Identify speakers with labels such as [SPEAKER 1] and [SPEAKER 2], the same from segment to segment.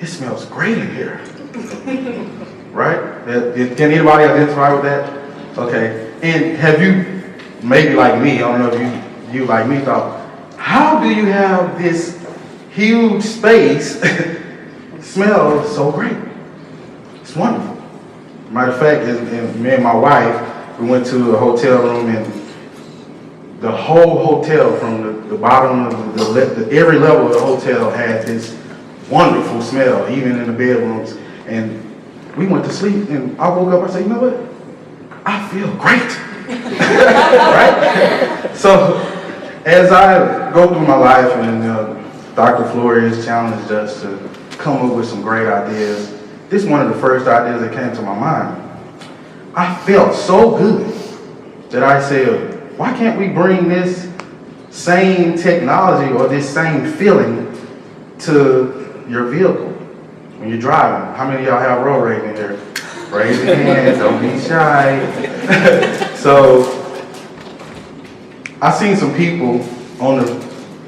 [SPEAKER 1] it smells great in here. Right? Can anybody identify with that? Okay. And have you, maybe like me, I don't know if you like me, thought, how do you have this huge space smell so great? It's wonderful. Matter of fact, me and my wife, we went to a hotel room, and the whole hotel, from the bottom of every level of the hotel, had this wonderful smell, even in the bedrooms. And we went to sleep, and I woke up, I said, you know what? I feel great. Right? So, as I go through my life, and Dr. Flores challenged us to come up with some great ideas, this is one of the first ideas that came to my mind. I felt so good that I said, why can't we bring this same technology or this same feeling to your vehicle when you're driving? How many of y'all have road rage in here? Raise your hand, don't be shy. So, I seen some people on the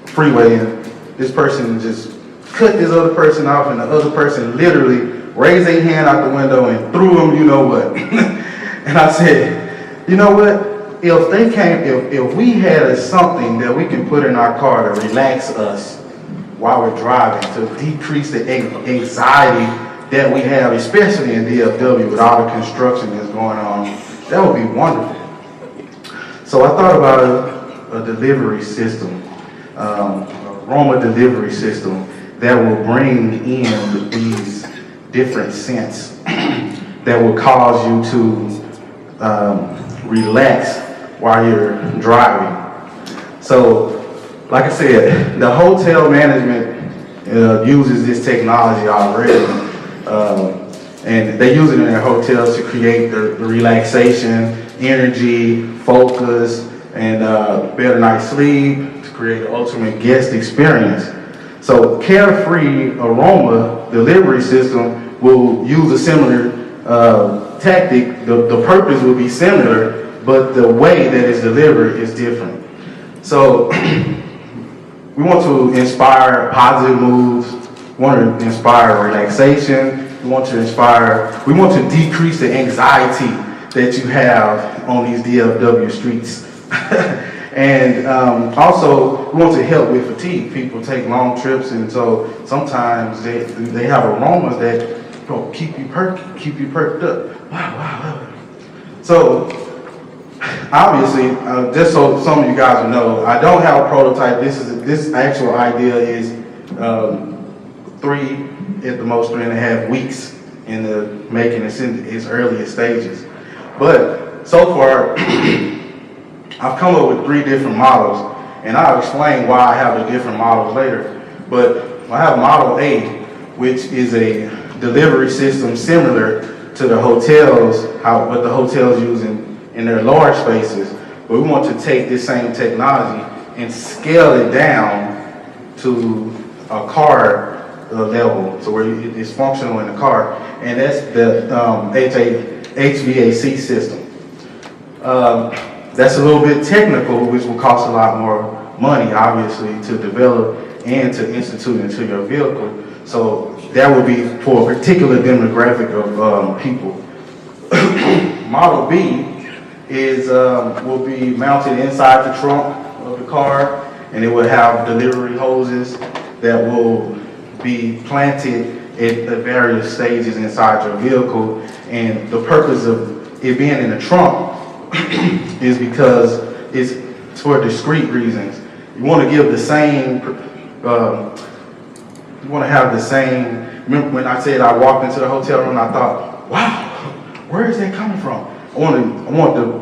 [SPEAKER 1] freeway, and this person just cut this other person off, and the other person literally raised their hand out the window and threw them, you know what. And I said, you know what? If we had something that we can put in our car to relax us while we're driving, to decrease the anxiety that we have, especially in DFW with all the construction that's going on, that would be wonderful. So I thought about a delivery system, Aroma delivery system that will bring in these different scents that will cause you to relax while you're driving. So, like I said, the hotel management uses this technology already, and they use it in their hotels to create the relaxation, energy, focus, and better night's sleep, to create the ultimate guest experience. So Carefree Aroma delivery system will use a similar tactic. The purpose will be similar, but the way that it's delivered is different. So we want to inspire positive moods, we want to inspire relaxation, we want to decrease the anxiety that you have on these DFW streets. And also, we want to help with fatigue. People take long trips, and so sometimes they have aromas that keep you perked up. Wow. So, obviously, just so some of you guys will know, I don't have a prototype. This actual idea is 3.5 weeks in the making. It's in its earliest stages. But so far, I've come up with 3 different models, and I'll explain why I have the different models later. But I have model A, which is a delivery system similar to the hotels, what the hotels use in their large spaces. But we want to take this same technology and scale it down to a car level, so where it's functional in the car, and that's the HVAC system. That's a little bit technical, which will cost a lot more money, obviously, to develop and to institute into your vehicle. So that would be for a particular demographic of people. Model B will be mounted inside the trunk of the car, and it will have delivery hoses that will be planted at various stages inside your vehicle. And the purpose of it being in the trunk is because it's for discrete reasons. You want to give the same, you want to have the same. Remember when I said I walked into the hotel room and I thought, wow, where is that coming from? I want the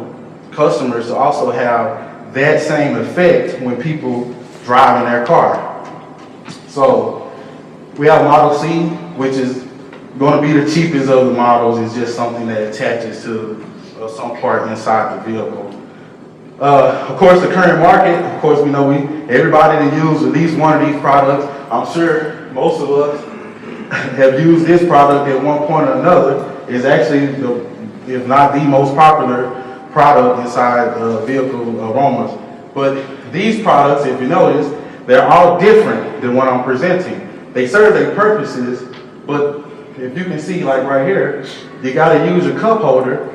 [SPEAKER 1] customers to also have that same effect when people drive in their car. So we have Model C, which is going to be the cheapest of the models. It's just something that attaches to some part inside the vehicle. Of course, the current market, of course, we know everybody that uses at least one of these products. I'm sure most of us have used this product at one point or another. It's actually, if not the most popular product inside vehicle aromas. But these products, if you notice, they're all different than what I'm presenting. They serve their purposes, But if you can see, like right here, you gotta use your cup holder.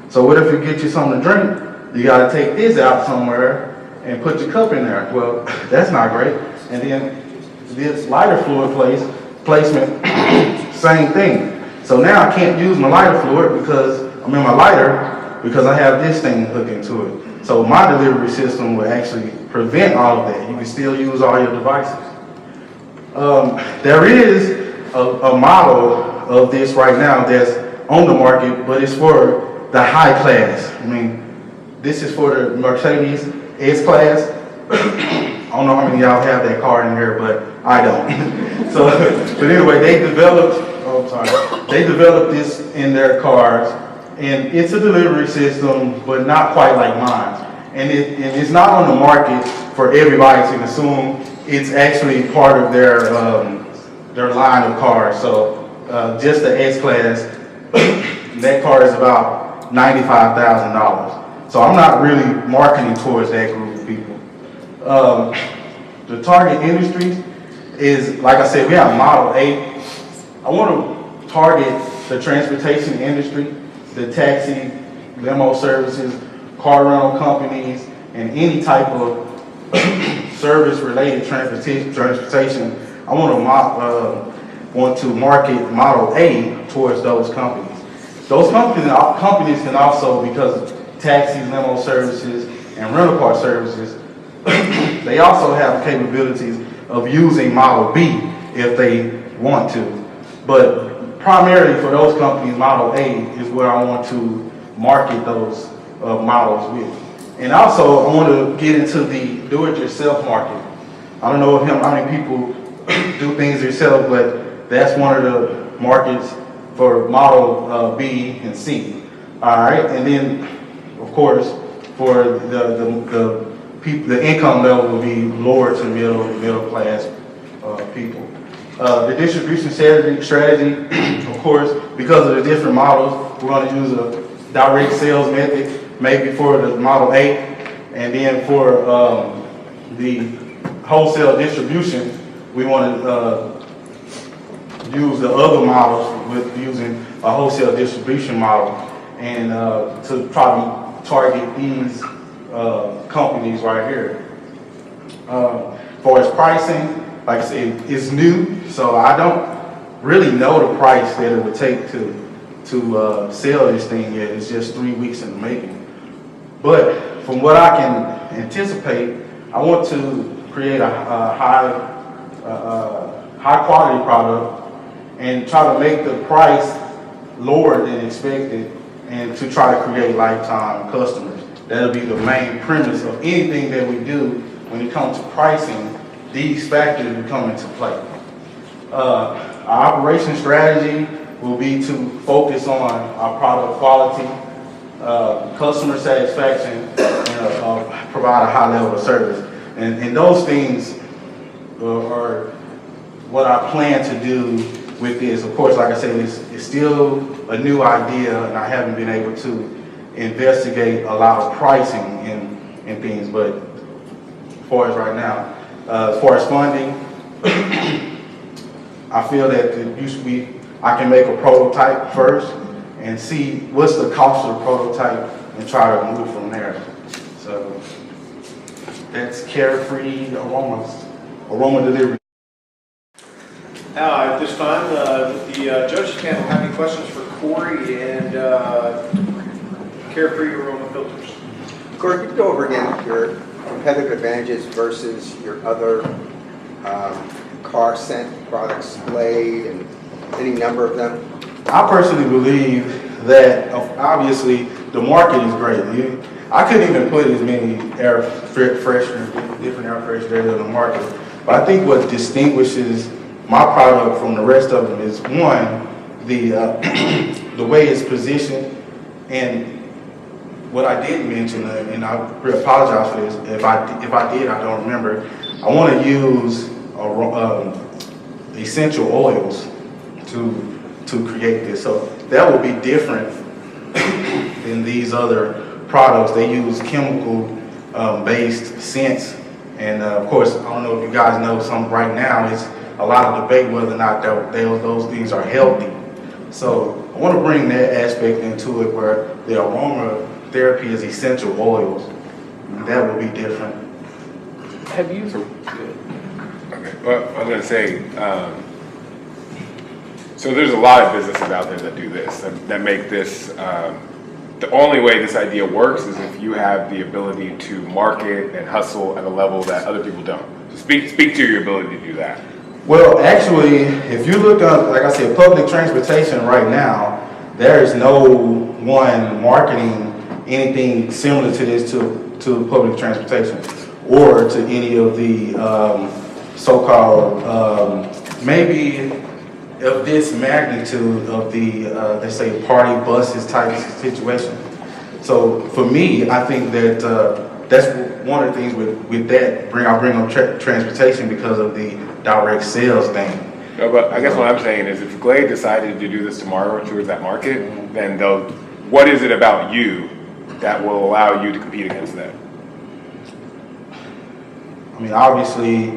[SPEAKER 1] So what if you get you something to drink? You gotta take this out somewhere and put your cup in there. Well, that's not great. And then this lighter fluid placement, same thing. So now I can't use my lighter fluid because I'm in my lighter because I have this thing hooked into it. So my delivery system will actually prevent all of that. You can still use all your devices. There is a model of this right now that's on the market, but it's for the high class. I mean, this is for the Mercedes S-Class. I don't know how many of y'all have that car in here, but I don't. So, but anyway, they developed this in their cars, and it's a delivery system, but not quite like mine. And it's not on the market for everybody to consume. It's actually part of their line of cars. So just the S-Class, that car is about $95,000. So I'm not really marketing towards that group of people. The target industries is, like I said, we have Model A. I want to target the transportation industry, the taxi, limo services, car rental companies, and any type of service-related transportation. I want to market Model A towards those companies. Those companies can also, because taxis, limo services, and rental car services, they also have capabilities of using Model B if they want to. But primarily for those companies, Model A is where I want to market those models with. And also, I want to get into the do-it-yourself market. I don't know how many people do things yourself, but that's one of the markets for Model B and C. All right, and then, of course, for the people, the income level will be lower to middle class people. The distribution strategy, of course, because of the different models, we're going to use a direct sales method, maybe for the Model A, and then for the wholesale distribution, we want to use the other models with using a wholesale distribution model, and to try to target these companies right here. As far as pricing, like I said, it's new, so I don't really know the price that it would take to sell this thing yet. It's just 3 weeks in the making. But from what I can anticipate, I want to create a high quality product and try to make the price lower than expected, and to try to create lifetime customers. That'll be the main premise of anything that we do when it comes to pricing. These factors will come into play. Our operation strategy will be to focus on our product quality, customer satisfaction, and provide a high level of service. And those things are what I plan to do with this. Of course, like I said, it's still a new idea, and I haven't been able to investigate a lot of pricing in things, but as far as right now, as far as funding, I feel that I can make a prototype first and see what's the cost of the prototype and try to move from there. So that's Carefree Aroma Delivery.
[SPEAKER 2] At this time, the judges panel have any questions for Corey and Carefree Aroma Filters?
[SPEAKER 3] Corey, could you go over again your competitive advantages versus your other car scent products, Blade, and any number of them?
[SPEAKER 1] I personally believe that obviously the market is great. I couldn't even put as many different air fresheners on the market. But I think what distinguishes my product from the rest of them is, one, the way it's positioned, and what I didn't mention, and I apologize for this, if I did, I don't remember. I want to use essential oils to create this, so that will be different than these other products. They use chemical based scents, and of course, I don't know if you guys know, some right now a lot of debate whether or not those things are healthy. So I want to bring that aspect into it where the aroma therapy is essential oils. That will be different.
[SPEAKER 4] Have you?
[SPEAKER 5] Okay. Well, I was going to say, so there's a lot of businesses out there that do this, that make this, the only way this idea works is if you have the ability to market and hustle at a level that other people don't. So speak to your ability to do that.
[SPEAKER 1] Well, actually, if you look up, like I said, public transportation right now, there is no one marketing anything similar to this to public transportation or to any of the so-called maybe of this magnitude of the let's say party buses type situation. So for me, I think that that's one of the things with that. I bring up transportation because of the direct sales thing.
[SPEAKER 5] No, but I guess what I'm saying is if Glade decided to do this tomorrow towards that market, then what is it about you that will allow you to compete against that?
[SPEAKER 1] I mean, obviously,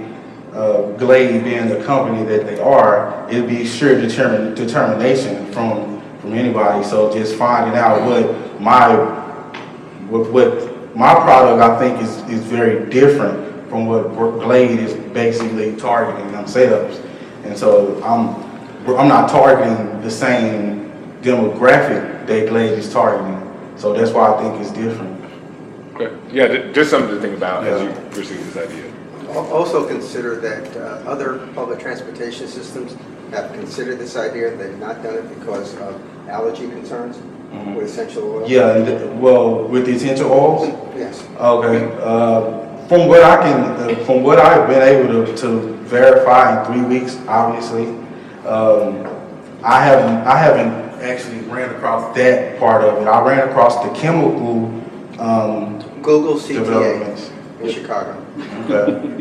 [SPEAKER 1] Glade being the company that they are, it'd be sure determination from anybody. So just finding out what my product I think is very different from what Glade is basically targeting themselves. And so I'm not targeting the same demographic that Glade is targeting. So that's why I think it's different.
[SPEAKER 5] Okay. Yeah, just something to think about as you pursue this idea.
[SPEAKER 3] Also consider that other public transportation systems have considered this idea. They've not done it because of allergy concerns with essential oils.
[SPEAKER 1] Yeah, well, with the essential oils?
[SPEAKER 3] Yes.
[SPEAKER 1] Okay. From what I've been able to verify in 3 weeks, obviously, I haven't actually ran across that part of it. I ran across the chemical
[SPEAKER 3] Google CTA
[SPEAKER 1] developments
[SPEAKER 3] in Chicago.
[SPEAKER 1] Okay.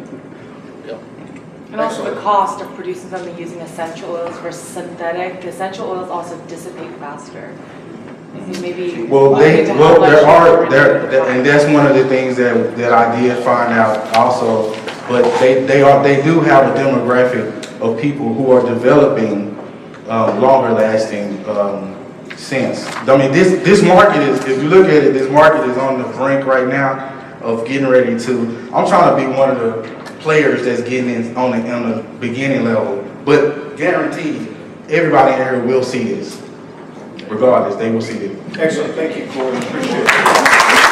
[SPEAKER 6] And also the cost of producing something using essential oils versus synthetic. The essential oils also dissipate faster. Maybe
[SPEAKER 1] and that's one of the things that I did find out also. But they do have a demographic of people who are developing longer lasting scents. I mean, this market is, if you look at it, this market is on the brink right now of getting ready to. I'm trying to be one of the players that's getting in on the beginning level, but guaranteed everybody in here will see this. Regardless, they will see it.
[SPEAKER 2] Excellent, thank you, Corey, appreciate it.